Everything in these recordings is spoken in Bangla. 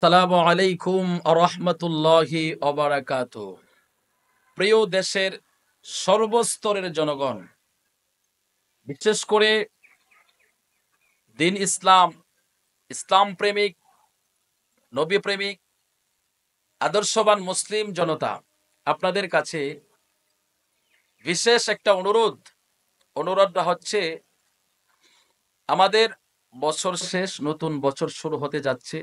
আসসালামু আলাইকুম আরহামতুল্লাহি অবারাকাতু। প্রিয় দেশের সর্বস্তরের জনগণ, বিশেষ করে দিন ইসলাম, ইসলাম প্রেমিক, নবী প্রেমিক, আদর্শবান মুসলিম জনতা, আপনাদের কাছে বিশেষ একটা অনুরোধটা হচ্ছে, আমাদের বছর শেষ, নতুন বছর শুরু হতে যাচ্ছে।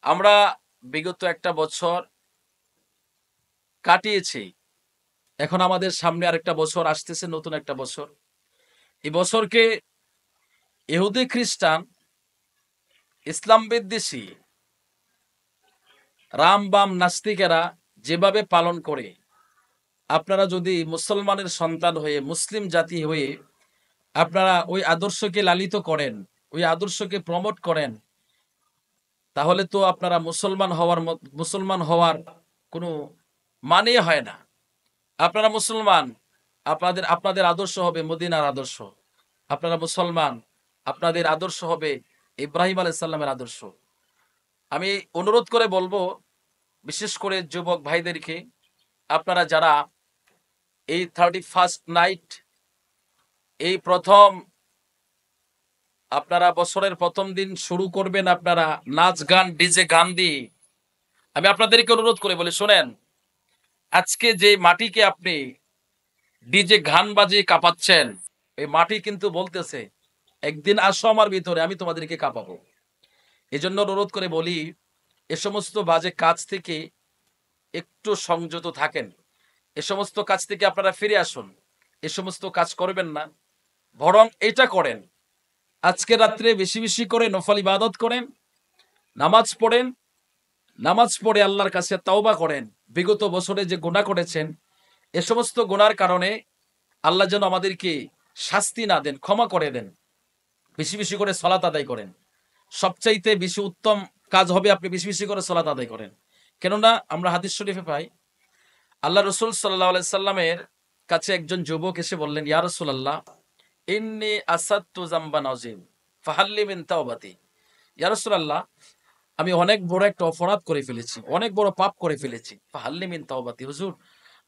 আমরা বিগত একটা বছর কাটিয়েছি, এখন আমাদের সামনে আরেকটা বছর আসতেছে, নতুন একটা বছর। এই বছরকে ইহুদি, খ্রিস্টান, ইসলাম বিদ্বেষী, রাম বাম নাস্তিকেরা যেভাবে পালন করে, আপনারা যদি মুসলমানের সন্তান হয়ে, মুসলিম জাতি হয়ে আপনারা ওই আদর্শকে লালিত করেন, ওই আদর্শকে প্রমোট করেন, তাহলে তো আপনারা মুসলমান হওয়ার কোনো মানে হয় না। আপনারা মুসলমান, আপনাদের আপনাদের আদর্শ হবে মদিনার আদর্শ। আপনারা মুসলমান, আপনাদের আদর্শ হবে ইব্রাহিম আলাইহিস সালামের আদর্শ। আমি অনুরোধ করে বলবো, বিশেষ করে যুবক ভাইদেরকে, আপনারা যারা এই 31st নাইট, এই প্রথম আপনারা বছরের প্রথম দিন শুরু করবেন আপনারা নাচ গান ডিজে গান দিয়ে, আমি আপনাদেরকে অনুরোধ করে বলি, শোনেন, আজকে যে মাটিকে আপনি ডিজে গান বাজিয়ে কাঁপাচ্ছেন, এই মাটি কিন্তু বলতেছে একদিন আসো আমার ভিতরে, আমি তোমাদেরকে কাঁপাবো। এই জন্য অনুরোধ করে বলি, এ সমস্ত বাজে কাজ থেকে একটু সংযত থাকেন, এ সমস্ত কাজ থেকে আপনারা ফিরে আসুন। এ সমস্ত কাজ করবেন না, বরং এটা করেন, আজকে রাত্রে বেশি বেশি করে নফল ইবাদত করেন, নামাজ পড়েন, নামাজ পড়ে আল্লাহর কাছে তাওবা করেন। বিগত বছরে যে গুনাহ করেছেন, এ সমস্ত গুনার কারণে আল্লাহ যেন আমাদেরকে শাস্তি না দেন, ক্ষমা করে দেন। বেশি বেশি করে সালাত আদায় করেন। সবচাইতে বেশি উত্তম কাজ হবে আপনি বেশি বেশি করে সালাত আদায় করেন। কেননা আমরা হাদিস শরীফে পাই, আল্লাহ রসুল সাল্লাল্লাহু আলাইহি সাল্লামের কাছে একজন যুবক এসে বললেন, ইয়া রাসূলুল্লাহ, ইন্নী আসাদতু যামবান আযীম ফাহাল্লি মিন তাওবাতি। ইয়া রাসূলুল্লাহ, আমি অনেক বড় একটা অপরাধ করে ফেলেছি, অনেক বড় পাপ করে ফেলেছি। ফাহাল্লি মিন তাওবাতি, হুজুর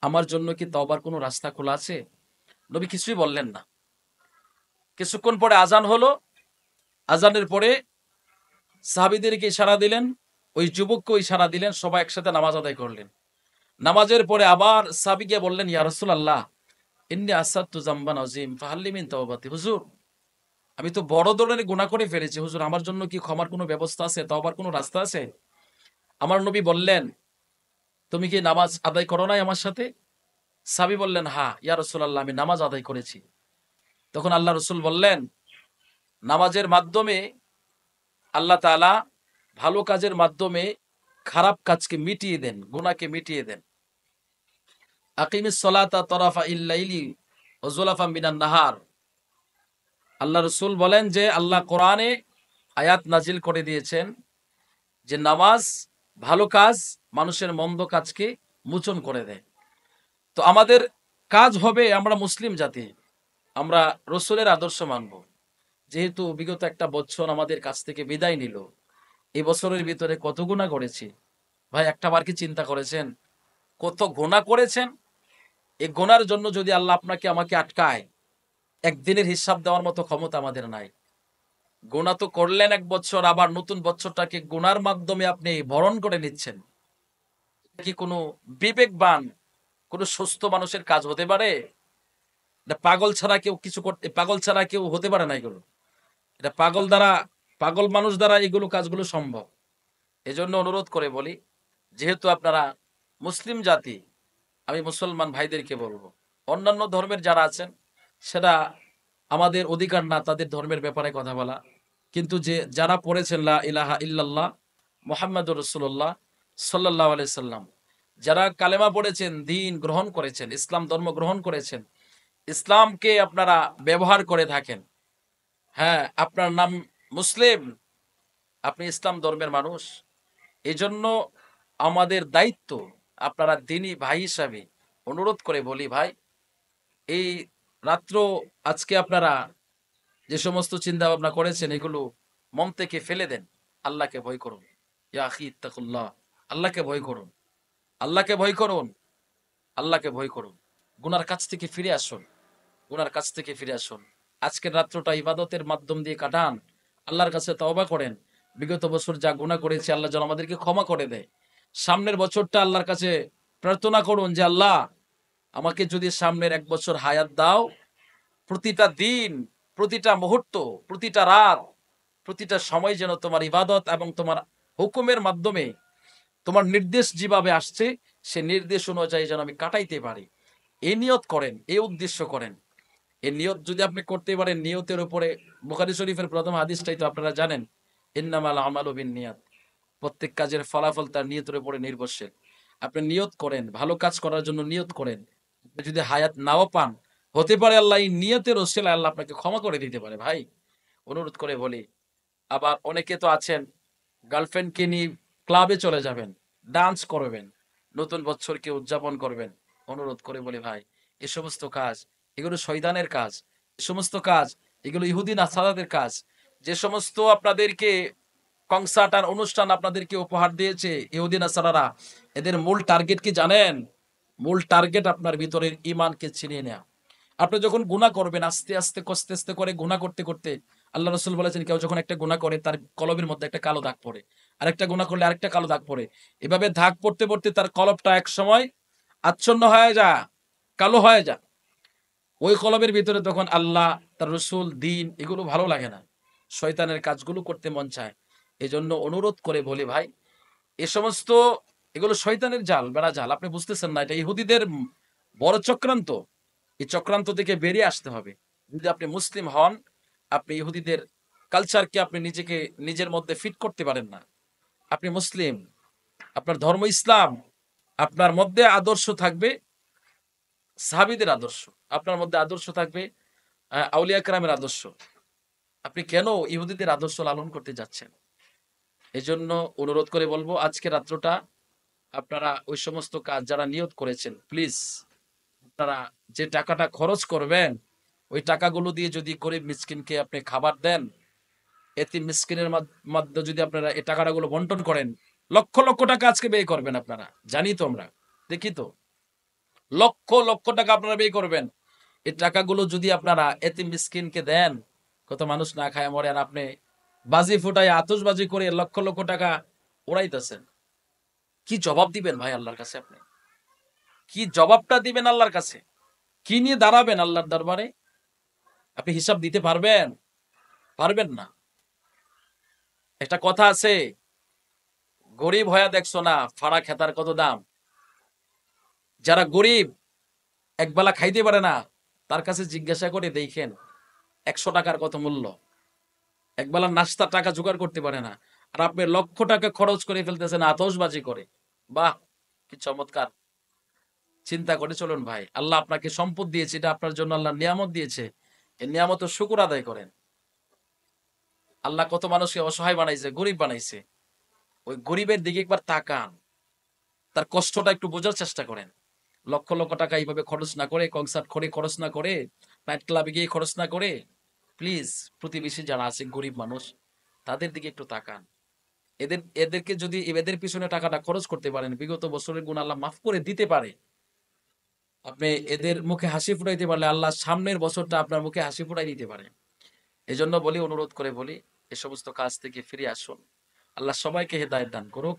আমার জন্য কি তওবার কোনো রাস্তা খোলা আছে? নবী কিছুই বললেন না। কিছুক্ষণ পরে আজান হলো, আজানের পরে সাহাবীদেরকে ইশারা দিলেন, ওই যুবককে ইশারা দিলেন, সবাই একসাথে নামাজ আদায় করলেন। নামাজের পরে আবার সাহাবীকে বললেন, ইয়া রাসূলুল্লাহ, ইন্নী আসাদতু যামবান আযীম ফাহাল্লি মিন তাওবাতি। হুজুর আমি তো বড় ধরনের গুনাহ করে ফেলেছি, হুজুর আমার জন্য কি ক্ষমার কোনো ব্যবস্থা আছে, তওবার কোনো রাস্তা আছে? আমার নবী বললেন, তুমি কি নামাজ আদায় করো নাই আমার সাথে? সাহাবী বললেন, হ্যাঁ ইয়া রাসূলুল্লাহ, আমি নামাজ আদায় করেছি। তখন আল্লাহ রসুল বললেন, নামাজের মাধ্যমে আল্লাহ তাআলা ভালো কাজের মাধ্যমে খারাপ কাজকে মিটিয়ে দেন, গুনাহকে মিটিয়ে দেন। আকিমিস সলাতা তরাফা ইল্লাইলি ওয়া যুলাফা মিনান নাহার। আল্লাহ রসুল বলেন যে আল্লাহ কোরআনে আয়াত নাজিল করে দিয়েছেন যে নামাজ ভালো কাজ, মানুষের মন্দ কাজকে মোচন করে দেয়। তো আমাদের কাজ হবে, আমরা মুসলিম জাতি, আমরা রসুলের আদর্শ মানব। যেহেতু বিগত একটা বছর আমাদের কাছ থেকে বিদায় নিল, এই বছরের ভিতরে কত গুনাহ করেছি ভাই, একটা বার কি চিন্তা করেছেন কত গুনাহ করেছেন? এই গুনার জন্য যদি আল্লাহ আপনাকে আমাকে আটকায়, একদিনের হিসাব দেওয়ার মতো ক্ষমতা আমাদের নাই। গুনাহ তো করলেন এক বছর, আবার নতুন বছরটাকে গুনার মাধ্যমে আপনি বরণ করে নিচ্ছেন। কি কোনো বিবেকবান, কোনো সুস্থ মানুষের কাজ হতে পারে? এটা পাগল ছাড়া কেউ কিছু করতে, পাগল ছাড়া কেউ হতে পারে না এগুলো। এটা পাগল মানুষ দ্বারা এগুলো কাজগুলো সম্ভব। এজন্য অনুরোধ করে বলি, যেহেতু আপনারা মুসলিম জাতি, আমি মুসলমান ভাইদেরকে বলবো, অন্যান্য ধর্মের যারা আছেন, সেটা আমাদের অধিকার না তাদের ধর্মের ব্যাপারে কথা বলা, কিন্তু যে যারা পড়েছেন লা ইলাহা ইল্লাল্লাহ মুহাম্মাদুর রাসূলুল্লাহ সাল্লাল্লাহু আলাইহি সাল্লাম, যারা কালেমা পড়েছেন, দ্বীন গ্রহণ করেছেন, ইসলাম ধর্ম গ্রহণ করেছেন, ইসলামকে আপনারা ব্যবহার করে থাকেন, হ্যাঁ আপনার নাম মুসলিম, আপনি ইসলাম ধর্মের মানুষ, এজন্য আমাদের দায়িত্ব, আপনারা দ্বীনী ভাই হিসাবে অনুরোধ করে বলি, ভাই এই রাত্র, আজকে আপনারা যে সমস্ত চিন্তা ভাবনা করেছেন এগুলো মন থেকে ফেলে দেন। আল্লাহকে ভয় করুন। ইয়া আখি ইত্তাকুল্লাহ, আল্লাহকে ভয় করুন, আল্লাহকে ভয় করুন, আল্লাহকে ভয় করুন। গুনার কাছ থেকে ফিরে আসুন, গুনার কাছ থেকে ফিরে আসুন। আজকের রাত্রটা ইবাদতের মাধ্যম দিয়ে কাটান, আল্লাহর কাছে তওবা করেন। বিগত বছর যা গুনাহ করেছি আল্লাহ যেন আমাদেরকে ক্ষমা করে দেয়। সামনের বছরটা আল্লাহর কাছে প্রার্থনা করুন যে আল্লাহ, আমাকে যদি সামনের 1 বছর হায়াত দাও, প্রতিটা দিন, প্রতিটা মুহূর্ত, প্রতিটা রাত, প্রতিটা সময় যেন তোমার ইবাদত এবং তোমার হুকুমের মাধ্যমে তোমার নির্দেশ যেভাবে আসছে সে নির্দেশ অনুযায়ী যেন আমি কাটাইতে পারি। এই নিয়ত করেন, এই উদ্দেশ্য করেন। এই নিয়ত যদি আপনি করতে পারেন, নিয়তের উপরে বুখারী শরীফের প্রথম হাদিসটাই তো আপনারা জানেন, ইন্নামাল আমালু বিন্নিয়াত, প্রত্যেক কাজের ফলাফল তার নিয়তের উপরে নির্ভরশীল। আপনি নিয়ত করেন, ভালো কাজ করার জন্য নিয়ত করেন। আপনি যদি হায়াত নাও পান, হতে পারে আল্লাহ এই নিয়তের ওসিলায় আল্লাহ আপনাকে ক্ষমা করে দিতে পারে। ভাই, অনুরোধ করে বলি। আবার অনেকে তো আছেন গার্লফ্রেন্ডকে নিয়ে ক্লাবে চলে যাবেন, ডান্স করবেন, নতুন বছরকে উদযাপন করবেন। অনুরোধ করে বলি ভাই, এ সমস্ত কাজ এগুলো শয়তানের কাজ। এ সমস্ত কাজ এগুলো ইহুদি নাসারাদের কাজ। যে সমস্ত আপনাদেরকে কনসার্ট আর অনুষ্ঠান আপনাদেরকে উপহার দিয়েছে ইহুদি নাসারারা, এদের মূল টার্গেট কি জানেন? মূল টার্গেট আপনার ভিতরের ইমানকে ছিনিয়ে নেওয়া। আপনি যখন গুনাহ করবেন, আস্তে আস্তে কস্তে আস্তে করে গুনাহ করতে করতে, আল্লাহ রসুল বলেছেন কেউ যখন একটা গুনাহ করে তার কলবের মধ্যে একটা কালো দাগ পড়ে, আরেকটা গুনাহ করলে আরেকটা কালো দাগ পড়ে। এভাবে দাগ পড়তে পড়তে তার কলবটা এক সময় আচ্ছন্ন হয়ে যা, কালো হয়ে যা। ওই কলবের ভিতরে তখন আল্লাহ, তার রসুল, দিন এগুলো ভালো লাগে না, শয়তানের কাজগুলো করতে মন চায়। এই জন্য অনুরোধ করে বলি ভাই, এ সমস্ত এগুলো শয়তানের জাল, বেড়া জাল। আপনি বুঝতেছেন না, এটা ইহুদিদের বড় চক্রান্ত। এই চক্রান্ত থেকে বেরিয়ে আসতে হবে। যদি আপনি মুসলিম হন, আপনি ইহুদিদের কালচারকে আপনি নিজেকে নিজের মধ্যে ফিট করতে পারেন না। আপনি মুসলিম, আপনার ধর্ম ইসলাম, আপনার মধ্যে আদর্শ থাকবে সাহাবীদের আদর্শ, আপনার মধ্যে আদর্শ থাকবে আউলিয়া কেরামের আদর্শ। আপনি কেন ইহুদিদের আদর্শ লালন করতে যাচ্ছেন? এজন্য অনুরোধ করে বলবো, আজকে রাত্রটা আপনারা ওই সমস্ত কাজ যারা নিয়ত করেছেন, প্লিজ আপনারা যে টাকাটা খরচ করবেন, ওই টাকাগুলো দিয়ে যদি গরিব মিসকিনকে আপনি খাবার দেন, এতিম মিসকিনের মধ্যে যদি আপনারা এই টাকাগুলো বন্টন করেন, লক্ষ লক্ষ টাকা আজকে ব্যয় করবেন আপনারা। জানি তো আমরা, দেখি তো, লক্ষ লক্ষ টাকা আপনারা ব্যয় করবেন। এই টাকাগুলো যদি আপনারা এতিম মিসকিনকে দেন, কত মানুষ না খায় মরে, আর আপনি বাজি ফুটায় আতশবাজি করে লক্ষ লক্ষ টাকা উড়াইতেছেন। কি জবাব দিবেন ভাই আল্লাহর কাছে? আপনি কি জবাবটা দিবেন আল্লাহর কাছে? কি নিয়ে দাঁড়াবেন আল্লাহর দরবারে? আপনি হিসাব দিতে পারবেন? পারবেন না। একটা কথা আছে, গরিব হয়ে দেখছো না ফাড়া খেতার কত দাম। যারা গরিব, একবেলা খাইতে পারে না, তার কাছে জিজ্ঞাসা করে দেখেন 100 টাকার কত মূল্য। একবেলা নাস্তার টাকা জোগাড় করতে পারে না, আর আপনি লক্ষ টাকা খরচ করে ফেলতেছেন আতশবাজি করে। বাহ, কি চমৎকার! চিন্তা করে চলুন ভাই। আল্লাহ আপনাকে সম্পদ দিয়েছে, এটা আপনার জন্য আল্লাহ নিয়ামত দিয়েছে। এই নিয়ামতের শুকর আদায় করেন। আল্লাহ কত মানুষকে অসহায় বানাইছে, গরিব বানাইছে। ওই গরিবের দিকে একবার তাকান, তার কষ্টটা একটু বোঝার চেষ্টা করেন। লক্ষ লক্ষ টাকা এইভাবে খরচ না করে, কনসার্ট করে খরচ না করে, নাইট ক্লাবে গিয়ে খরচ না করে, প্লিজ প্রতিবেশী যারা আছে গরিব মানুষ, তাদের দিকে একটু তাকান। এদেরকে যদি এদের পিছনে টাকাটা খরচ করতে পারেন, বিগত বছরের গুণ আল্লাহ মাফ করে দিতে পারে। আপনি এদের মুখে হাসি ফুটাইতে পারলে আল্লাহ সামনের বছরটা আপনার মুখে হাসি ফুটাই দিতে পারে। এজন্য বলি, অনুরোধ করে বলি, এ সমস্ত কাজ থেকে ফিরে আসুন। আল্লাহ সবাইকে হেদায়েত দান করুক।